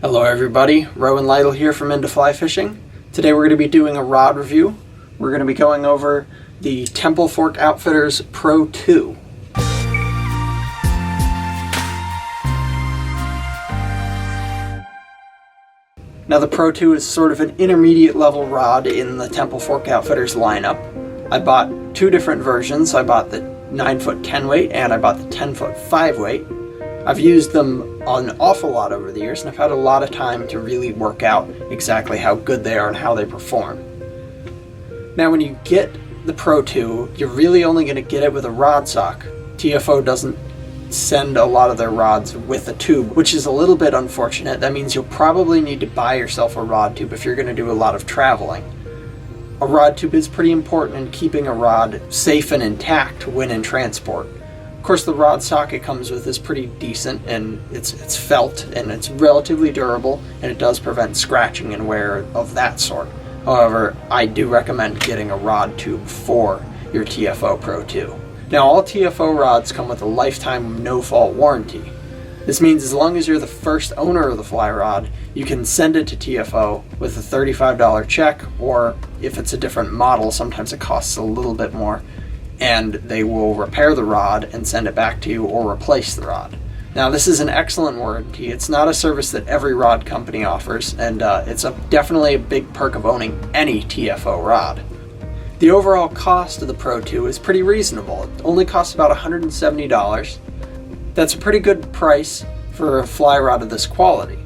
Hello everybody, Rowan here from Into Fly Fishing. Today we're going to be doing a rod review. We're going to be going over the Temple Fork Outfitters Pro 2. Now the Pro 2 is sort of an intermediate level rod in the Temple Fork Outfitters lineup. I bought two different versions. I bought the 9-foot 10 weight and I bought the 10-foot 5 weight. I've used them an awful lot over the years and I've had a lot of time to really work out exactly how good they are and how they perform. Now when you get the Pro 2, you're really only going to get it with a rod sock. TFO doesn't send a lot of their rods with a tube, which is a little bit unfortunate. That means you'll probably need to buy yourself a rod tube if you're going to do a lot of traveling. A rod tube is pretty important in keeping a rod safe and intact when in transport. Of course, the rod socket comes with is pretty decent, and it's felt and it's relatively durable, and it does prevent scratching and wear of that sort. However, I do recommend getting a rod tube for your TFO Pro 2. Now, all TFO rods come with a lifetime no-fault warranty. This means as long as you're the first owner of the fly rod, you can send it to TFO with a $35 check, or if it's a different model, sometimes it costs a little bit more, and they will repair the rod and send it back to you or replace the rod. Now, this is an excellent warranty. It's not a service that every rod company offers, and it's definitely a big perk of owning any TFO rod. The overall cost of the Pro 2 is pretty reasonable. It only costs about $170. That's a pretty good price for a fly rod of this quality.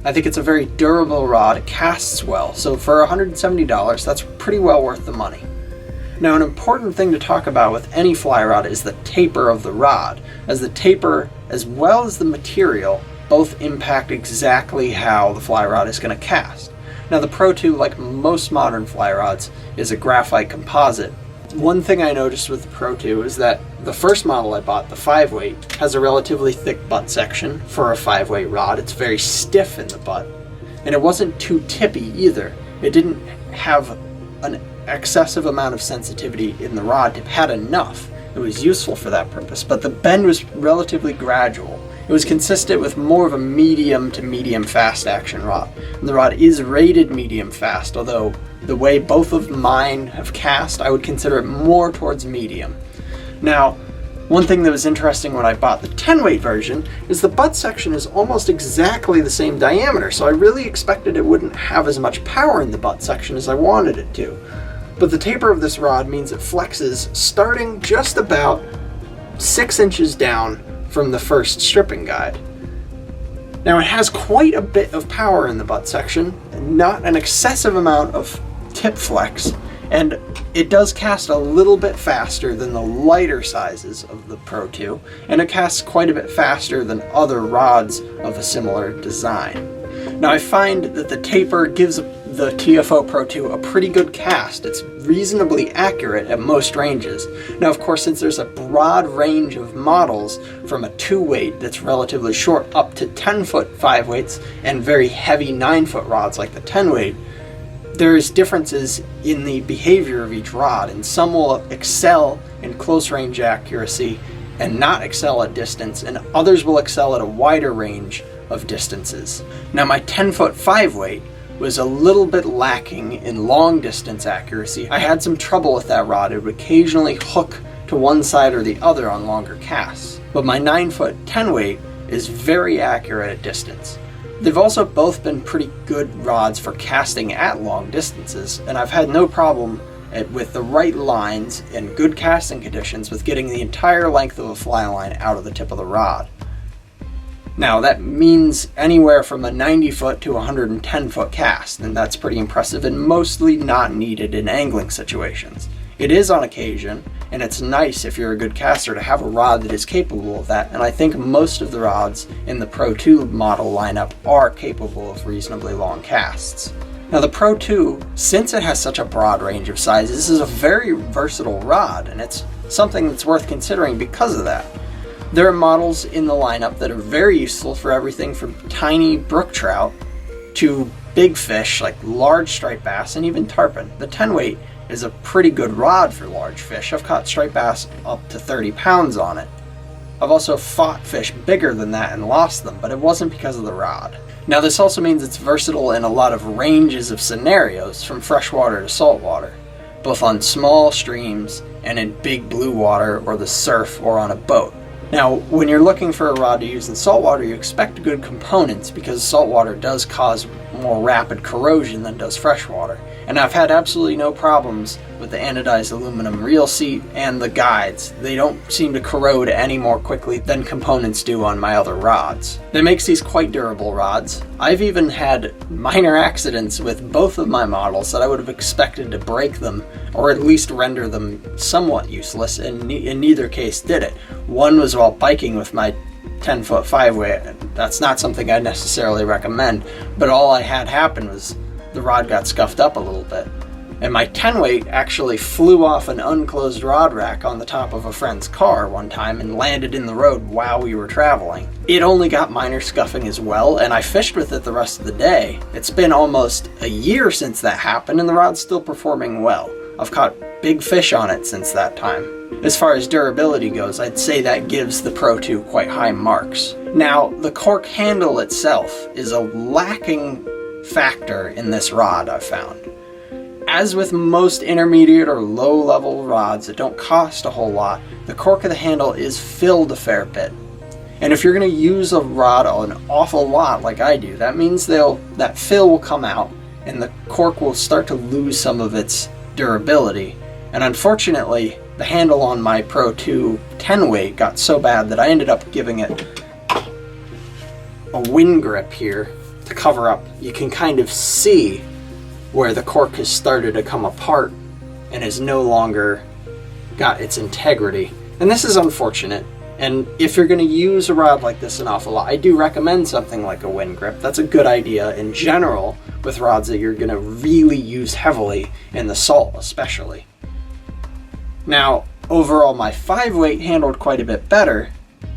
I think it's a very durable rod. It casts well, so for $170, that's pretty well worth the money. Now, an important thing to talk about with any fly rod is the taper of the rod, as the taper as well as the material both impact exactly how the fly rod is going to cast. Now, the Pro 2, like most modern fly rods, is a graphite composite. One thing I noticed with the Pro 2 is that the first model I bought, the 5 weight, has a relatively thick butt section for a 5 weight rod. It's very stiff in the butt, and it wasn't too tippy either. It didn't have an excessive amount of sensitivity in the rod. It had enough. It was useful for that purpose, but the bend was relatively gradual. It was consistent with more of a medium to medium fast action rod. And the rod is rated medium fast, although the way both of mine have cast, I would consider it more towards medium. Now, one thing that was interesting when I bought the 10 weight version is the butt section is almost exactly the same diameter, so I really expected it wouldn't have as much power in the butt section as I wanted it to. But the taper of this rod means it flexes starting just about 6 inches down from the first stripping guide. Now, it has quite a bit of power in the butt section, not an excessive amount of tip flex, and it does cast a little bit faster than the lighter sizes of the Pro 2, and it casts quite a bit faster than other rods of a similar design. Now, I find that the taper gives the TFO Pro 2 a pretty good cast. It's reasonably accurate at most ranges. Now, of course, since there's a broad range of models from a 2 weight that's relatively short up to 10-foot 5 weights and very heavy 9-foot rods like the 10 weight, there's differences in the behavior of each rod, and some will excel in close range accuracy and not excel at distance, and others will excel at a wider range of distances. Now, my 10-foot 5 weight was a little bit lacking in long distance accuracy. I had some trouble with that rod. It would occasionally hook to one side or the other on longer casts. But my 9-foot 10 weight is very accurate at distance. They've also both been pretty good rods for casting at long distances, and I've had no problem with the right lines and good casting conditions with getting the entire length of a fly line out of the tip of the rod. Now, that means anywhere from a 90-foot to 110-foot cast, and that's pretty impressive and mostly not needed in angling situations. It is on occasion, and it's nice if you're a good caster to have a rod that is capable of that, and I think most of the rods in the Pro 2 model lineup are capable of reasonably long casts. Now, the Pro 2, since it has such a broad range of sizes, is a very versatile rod, and it's something that's worth considering because of that. There are models in the lineup that are very useful for everything from tiny brook trout to big fish like large striped bass and even tarpon. The 10 weight is a pretty good rod for large fish. I've caught striped bass up to 30 pounds on it. I've also fought fish bigger than that and lost them, but it wasn't because of the rod. Now this also means it's versatile in a lot of ranges of scenarios, from freshwater to saltwater, both on small streams and in big blue water or the surf or on a boat. Now, when you're looking for a rod to use in saltwater, you expect good components because saltwater does cause more rapid corrosion than does freshwater. And I've had absolutely no problems with the anodized aluminum reel seat and the guides. They don't seem to corrode any more quickly than components do on my other rods. That makes these quite durable rods. I've even had minor accidents with both of my models that I would have expected to break them or at least render them somewhat useless, and in neither case did it. One was while biking with my 10-foot 5-weight. That's not something I necessarily recommend, but all I had happen was the rod got scuffed up a little bit. And my 10-weight actually flew off an unclosed rod rack on the top of a friend's car one time and landed in the road while we were traveling. It only got minor scuffing as well, and I fished with it the rest of the day. It's been almost a year since that happened, and the rod's still performing well. I've caught big fish on it since that time. As far as durability goes, I'd say that gives the Pro 2 quite high marks. Now, the cork handle itself is a lacking factor in this rod, I've found. As with most intermediate or low-level rods that don't cost a whole lot, the cork of the handle is filled a fair bit. And if you're going to use a rod an awful lot like I do, that means that fill will come out and the cork will start to lose some of its durability. And unfortunately, the handle on my Pro 2 10-weight got so bad that I ended up giving it a wind grip here to cover up. You can kind of see where the cork has started to come apart and has no longer got its integrity. And this is unfortunate. And if you're going to use a rod like this an awful lot, I do recommend something like a wind grip. That's a good idea in general with rods that you're going to really use heavily in the salt especially. Now, overall my 5-weight handled quite a bit better,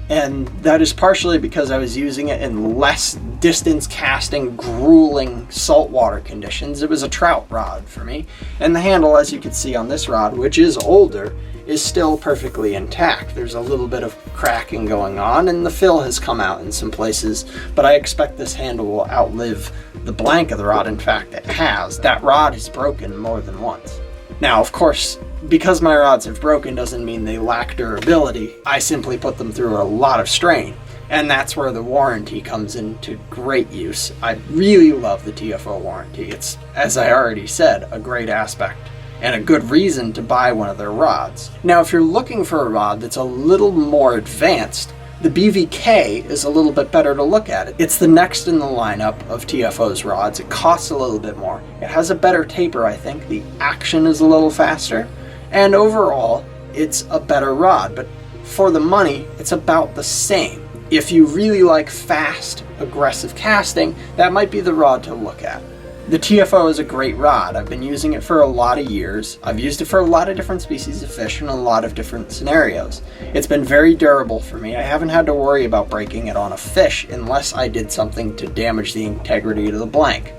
and that is partially because I was using it in less distance casting, grueling saltwater conditions. It was a trout rod for me, and the handle, as you can see on this rod, which is older, is still perfectly intact. There's a little bit of cracking going on, and the fill has come out in some places, but I expect this handle will outlive the blank of the rod. In fact, it has. That rod is broken more than once. Now, of course, because my rods have broken doesn't mean they lack durability. I simply put them through a lot of strain, and that's where the warranty comes into great use. I really love the TFO warranty. It's, as I already said, a great aspect and a good reason to buy one of their rods. Now, if you're looking for a rod that's a little more advanced, the BVK is a little bit better to look at. It's the next in the lineup of TFO's rods. It costs a little bit more. It has a better taper, I think. The action is a little faster. And overall, it's a better rod. But for the money, it's about the same. If you really like fast, aggressive casting, that might be the rod to look at. The TFO is a great rod. I've been using it for a lot of years. I've used it for a lot of different species of fish in a lot of different scenarios. It's been very durable for me. I haven't had to worry about breaking it on a fish unless I did something to damage the integrity of the blank.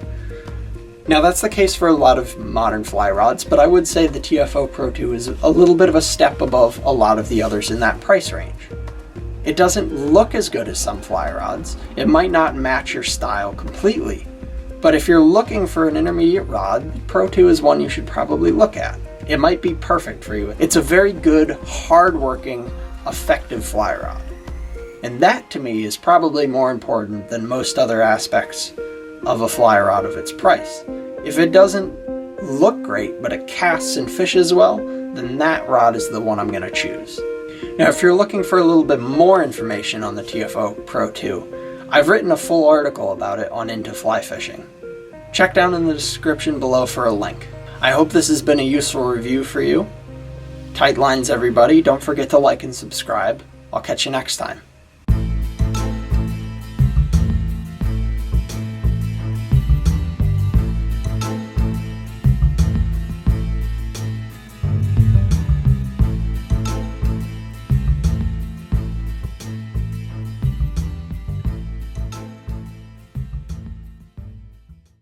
Now that's the case for a lot of modern fly rods, but I would say the TFO Pro 2 is a little bit of a step above a lot of the others in that price range. It doesn't look as good as some fly rods. It might not match your style completely. But if you're looking for an intermediate rod, Pro 2 is one you should probably look at. It might be perfect for you. It's a very good, hard-working, effective fly rod. And that, to me, is probably more important than most other aspects of a fly rod of its price. If it doesn't look great, but it casts and fishes well, then that rod is the one I'm going to choose. Now, if you're looking for a little bit more information on the TFO Pro 2, I've written a full article about it on Into Fly Fishing. Check down in the description below for a link. I hope this has been a useful review for you. Tight lines, everybody. Don't forget to like and subscribe. I'll catch you next time.